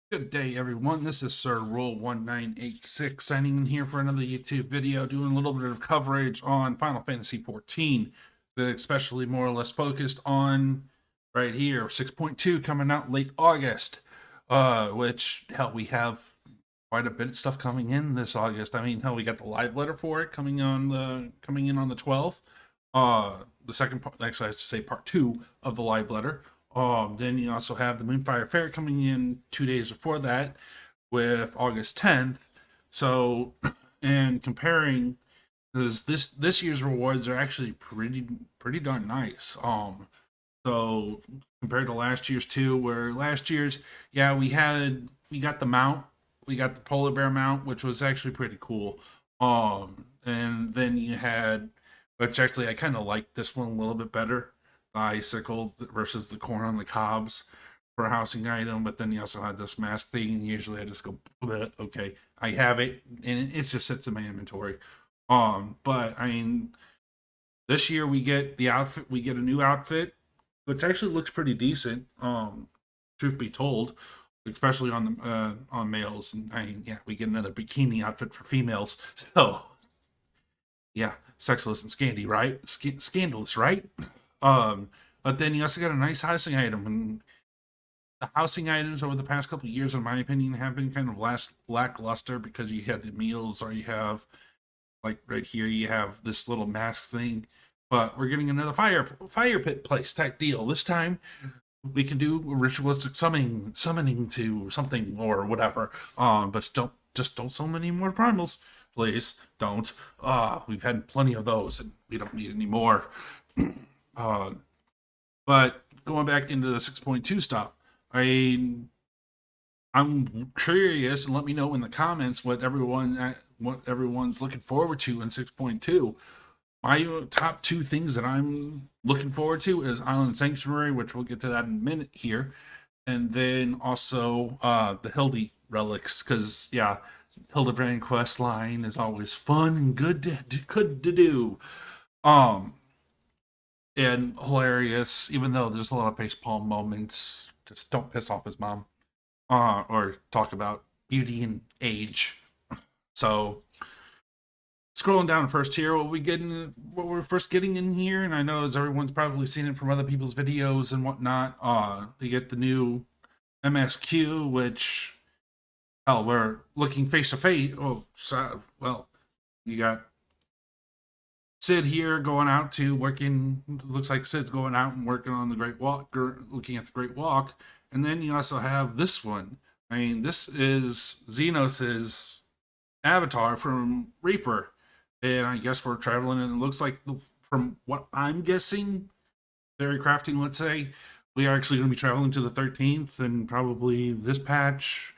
Good day, everyone. This is Sir Roll 1986 signing in here for another YouTube video, doing a little bit of coverage on Final Fantasy XIV, especially more or less focused on right here 6.2 coming out late August. Which hell, we have quite a bit of stuff coming in this August. I mean, hell, we got the live letter for it coming in on the 12th. The second part, actually, I should say part two of the live letter. Then you also have the Moonfire Faire coming in 2 days before that with August 10th. So, and comparing, because this year's rewards are actually pretty darn nice. So compared to last year's too, where last year's, yeah, we got the mount, we got the polar bear mount, which was actually pretty cool. And then you had, which actually I kind of like this one a little bit better, the icicle versus the corn on the cobs for a housing item. But then you also had this mask thing, and usually I just go, okay, I have it, and it just sits in my inventory. But I mean, this year we get the outfit, we get a new outfit, which actually looks pretty decent. Truth be told, especially on the on males, and I mean, yeah, we get another bikini outfit for females. So yeah, sexless and scandalous, right? But then you also got a nice housing item, and the housing items over the past couple of years, in my opinion, have been kind of lackluster because you had the meals, or you have like right here, you have this little mask thing. But we're getting another fire pit place type deal. This time we can do ritualistic summoning to something or whatever. But don't summon any more primals, please. Don't. We've had plenty of those, and we don't need any more. uh, but going back into the 6.2 stuff, I I'm curious, and let me know in the comments what everyone's looking forward to in 6.2. My top two things that I'm looking forward to is Island Sanctuary, which we'll get to that in a minute here, and then also the Hildy relics, because yeah, Hildebrand quest line is always fun and good to do. Um, and hilarious, even though there's a lot of facepalm moments. Just don't piss off his mom, or talk about beauty and age. So scrolling down first here, what we're first getting in here, and I know as everyone's probably seen it from other people's videos and whatnot. You get the new MSQ, which hell, we're looking face to face. Oh, so, well, you got Sid here going out to working. Looks like Sid's going out and working on the Great Walk, or looking at the Great Walk. And then you also have this one. I mean, this is Xenos's avatar from Reaper. And I guess we're traveling, and it looks like, from what I'm guessing, very crafting, let's say, we are actually going to be traveling to the 13th, and probably this patch,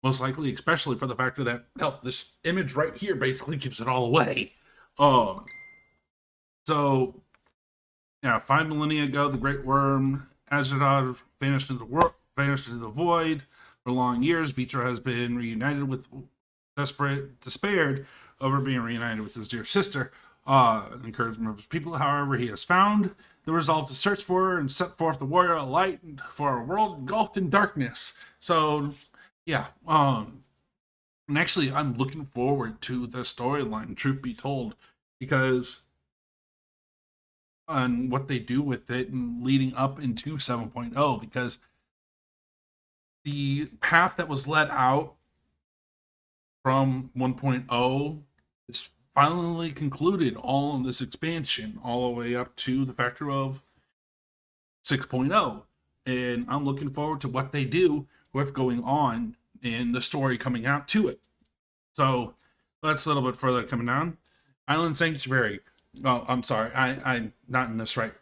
most likely, especially for the factor that, hell, this image right here basically gives it all away. Um, so, yeah, 5 millennia ago, the Great Worm, Azeroth, vanished into the void. For long years, Vitra has been reunited with despaired over being reunited with his dear sister. Encouragement of his people, however, he has found the resolve to search for her and set forth the warrior of light for a world engulfed in darkness. So, yeah, and actually, I'm looking forward to the storyline, truth be told, because on what they do with it and leading up into 7.0, because the path that was let out from 1.0 is finally concluded all in this expansion, all the way up to the factor of 6.0. And I'm looking forward to what they do with going on in the story coming out to it. So that's a little bit further coming down. Island Sanctuary. Oh, I'm sorry. I'm not in this right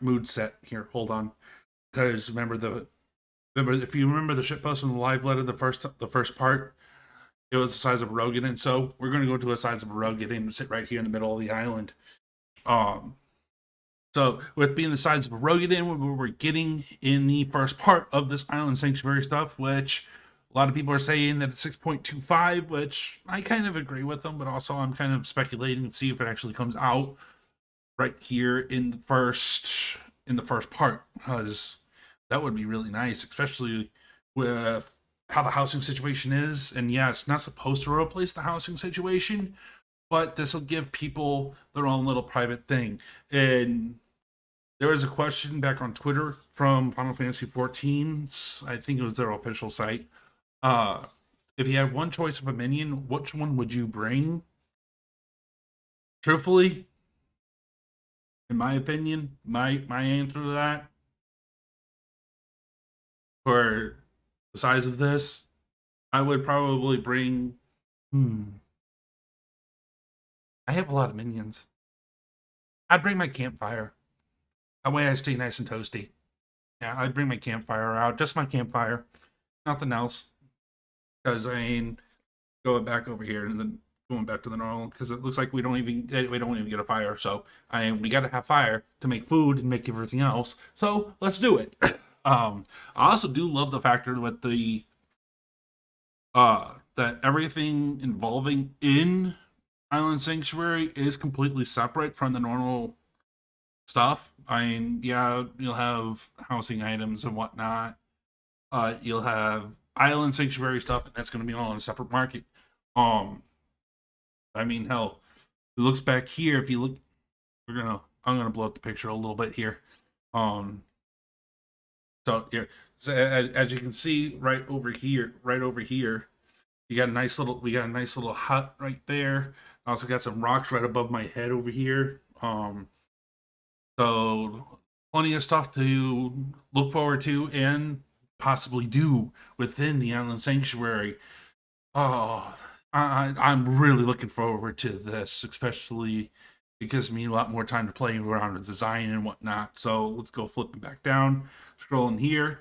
mood set here. Hold on. Because remember if you remember the shitpost in the live letter, the first part, it was the size of a Rogan, and so we're going to go to a size of a Rogan and sit right here in the middle of the island. Um, so with being the size of a Rogan, we're getting in the first part of this Island Sanctuary stuff, which a lot of people are saying that it's 6.25, which I kind of agree with them, but also I'm kind of speculating to see if it actually comes out right here in the first part, because that would be really nice, especially with how the housing situation is. And yeah, it's not supposed to replace the housing situation, but this will give people their own little private thing. And there was a question back on Twitter from Final Fantasy XIV. I think it was their official site. Uh, if you had one choice of a minion, which one would you bring? Truthfully, in my opinion, my answer to that, for the size of this, I would probably bring. I have a lot of minions. I'd bring my campfire. That way I stay nice and toasty. Yeah, I'd bring my campfire out. Just my campfire. Nothing else. Because I mean, going back over here and then going back to the normal, because it looks like we don't even get a fire. So we got to have fire to make food and make everything else. So let's do it. I also do love the factor with the that everything involving in Island Sanctuary is completely separate from the normal stuff. I mean, yeah, you'll have housing items and whatnot. You'll have Island Sanctuary stuff, and that's going to be all in a separate market. I mean, hell, it looks back here. If you look, I'm gonna blow up the picture a little bit here. So here, so as you can see, right over here, we got a nice little hut right there. I also got some rocks right above my head over here. So plenty of stuff to look forward to and possibly do within the Island Sanctuary. Oh, I'm really looking forward to this, especially it gives me a lot more time to play around with design and whatnot. So let's go flipping back down, scrolling here.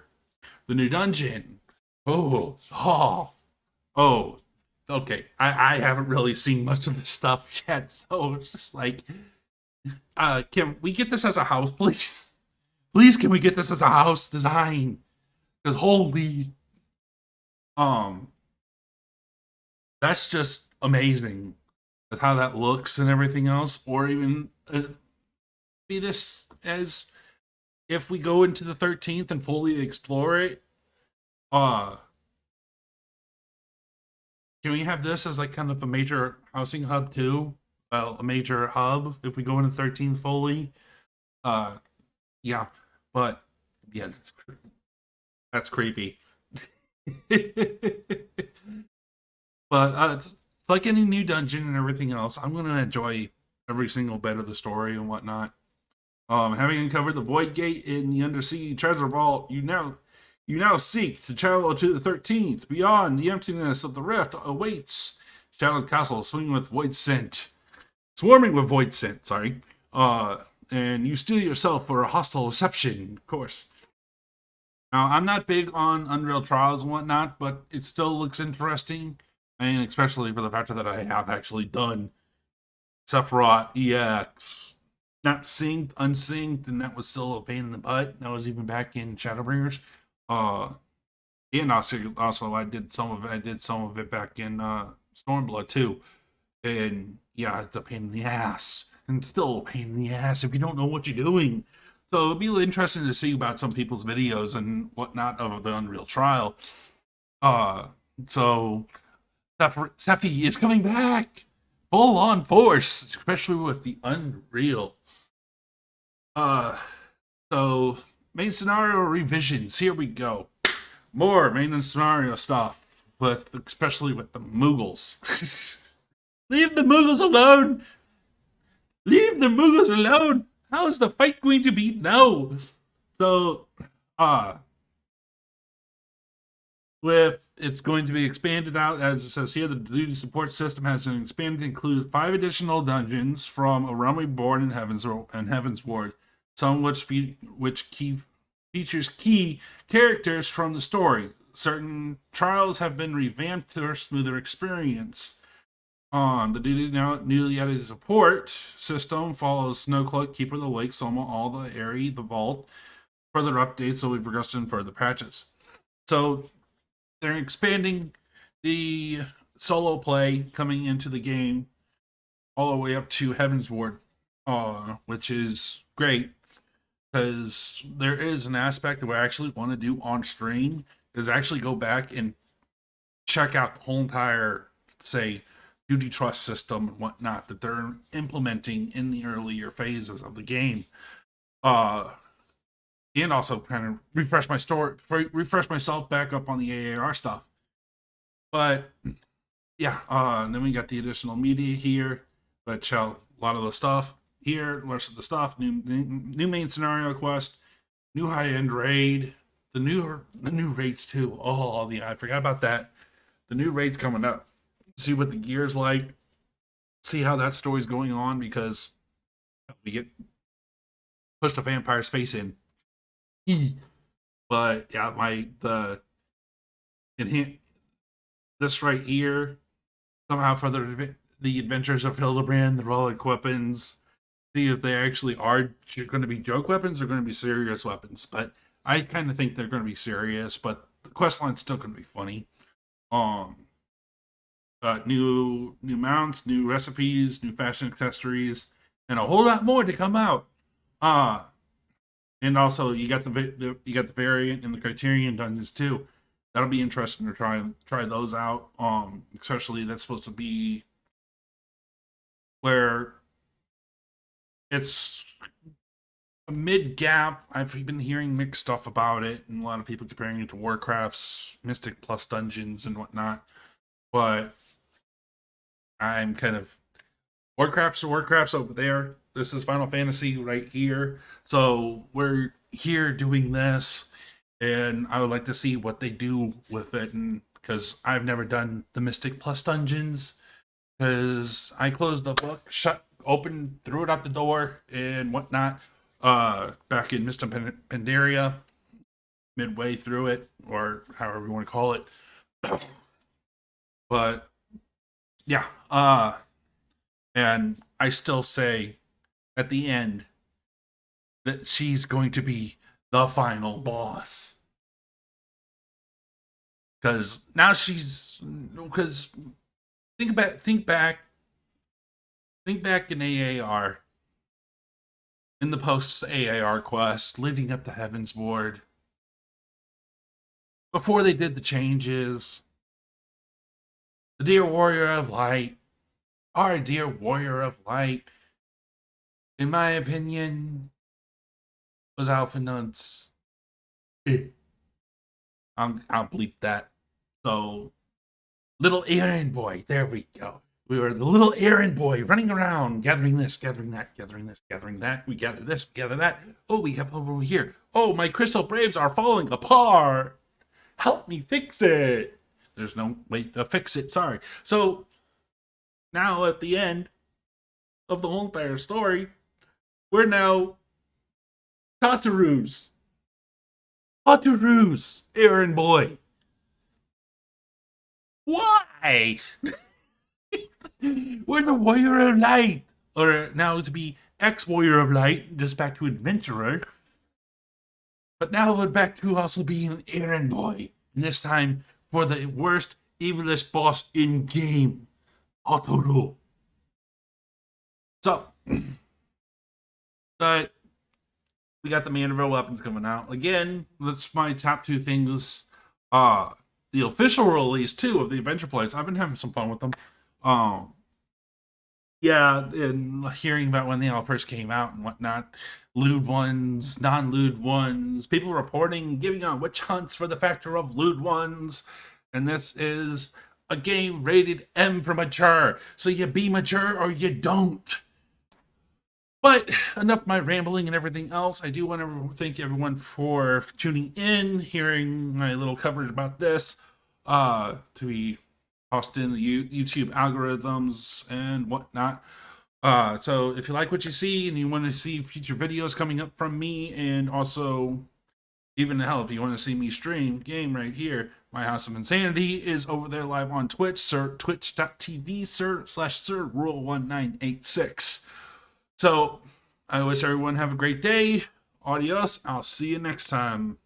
The new dungeon. Oh, okay. I haven't really seen much of this stuff yet, so it's just like, can we get this as a house, please? Please, can we get this as a house design? Because holy, that's just amazing with how that looks and everything else. Or even be this as if we go into the 13th and fully explore it. Can we have this as like kind of a major housing hub too? Well, a major hub if we go into 13th fully. Yeah, but yeah, that's creepy. But it's like any new dungeon and everything else, I'm gonna enjoy every single bit of the story and whatnot. Having uncovered the Void Gate in the Undersea Treasure Vault, you now seek to travel to the 13th. Beyond the emptiness of the rift awaits Shadowed Castle, swarming with void scent. Sorry. And you steel yourself for a hostile reception, of course. Now, I'm not big on Unreal Trials and whatnot, but it still looks interesting. And especially for the fact that I have actually done Sephiroth EX. Not synced, unsynced, and that was still a pain in the butt. That was even back in Shadowbringers. And also I did some of it back in Stormblood too. And yeah, it's a pain in the ass. And it's still a pain in the ass if you don't know what you're doing. So it'd be interesting to see about some people's videos and whatnot of the Unreal Trial. So Sephi is coming back full on force, especially with the Unreal. So main scenario revisions. Here we go. More main scenario stuff, especially with the Moogles. Leave the Moogles alone. Leave the Moogles alone. How is the fight going to be? No. So, with it's going to be expanded out, as it says here, the duty support system has been expanded to include 5 additional dungeons from A Realm Reborn and Heaven's Ward, some which features key characters from the story. Certain trials have been revamped for a smoother experience. The newly added support system follows Snowcloak, Keeper of the Lake, Soma, All the Airy, the Vault. Further updates will be progressed in further patches. So they're expanding the solo play coming into the game all the way up to Heaven's Ward, which is great because there is an aspect that we actually want to do on stream is actually go back and check out the whole entire, say, duty trust system and whatnot that they're implementing in the earlier phases of the game. And also kind of refresh myself back up on the AAR stuff. But yeah, and then we got the additional media here, which a lot of the stuff here, the rest of the stuff, new main scenario quest, new high end raid, the new raids too. Oh, I forgot about that. The new raids coming up. See what the gear's like. See how that story's going on, because we get pushed a vampire's face in. But yeah, this right here somehow further the adventures of Hildebrand, the Relic weapons. See if they actually are going to be joke weapons or going to be serious weapons. But I kind of think they're going to be serious, but the quest line's still going to be funny. New mounts, new recipes, new fashion accessories, and a whole lot more to come out. And also you got the variant and the Criterion dungeons too. That'll be interesting to try those out. Especially that's supposed to be where it's a mid gap. I've been hearing mixed stuff about it, and a lot of people comparing it to Warcraft's Mystic Plus dungeons and whatnot. But I'm kind of Warcraft's over there. This is Final Fantasy right here. So we're here doing this, and I would like to see what they do with it, and because I've never done the Mystic Plus dungeons, because I closed the book, opened, threw it out the door, and whatnot. Back in Mr. Pandaria, midway through it, or however you want to call it. But yeah, and I still say at the end that she's going to be the final boss. Because now think back in AAR, in the post AAR quest leading up to Heaven's Board, before they did the changes, the dear warrior of light, our dear warrior of light, in my opinion, was Alpha Nuns. I'll bleep that. So, little errand boy, there we go. We were the little errand boy running around, gathering this, gathering that, gathering this, gathering that. We gather this, we gather that. Oh, we have over here. Oh, my crystal braves are falling apart. Help me fix it. There's no way to fix it, sorry. So, now at the end of the Moonfire story, we're now Tataru's errand boy. Why? We're the warrior of light, or now to be ex-warrior of light, just back to adventurer. But now we're back to also being an errand boy, and this time for the worst, evilest boss in game, Tataru. So, but we got the Manderville weapons coming out again. That's my top two things. The official release too of the adventure plates. I've been having some fun with them. Yeah, and hearing about when they all first came out and whatnot, lewd ones, non-lewd ones, people reporting, giving out witch hunts for the factor of lewd ones, and this is a game rated M for mature, so you be mature or you don't. But enough my rambling and everything else. I do want to thank everyone for tuning in, hearing my little coverage about this, to be tossed in the YouTube algorithms and whatnot. So if you like what you see and you want to see future videos coming up from me, and also even hell, if you want to see me stream game right here, my House of Insanity is over there live on Twitch, twitch.tv/Rule1986. So I wish everyone have a great day. Adios. I'll see you next time.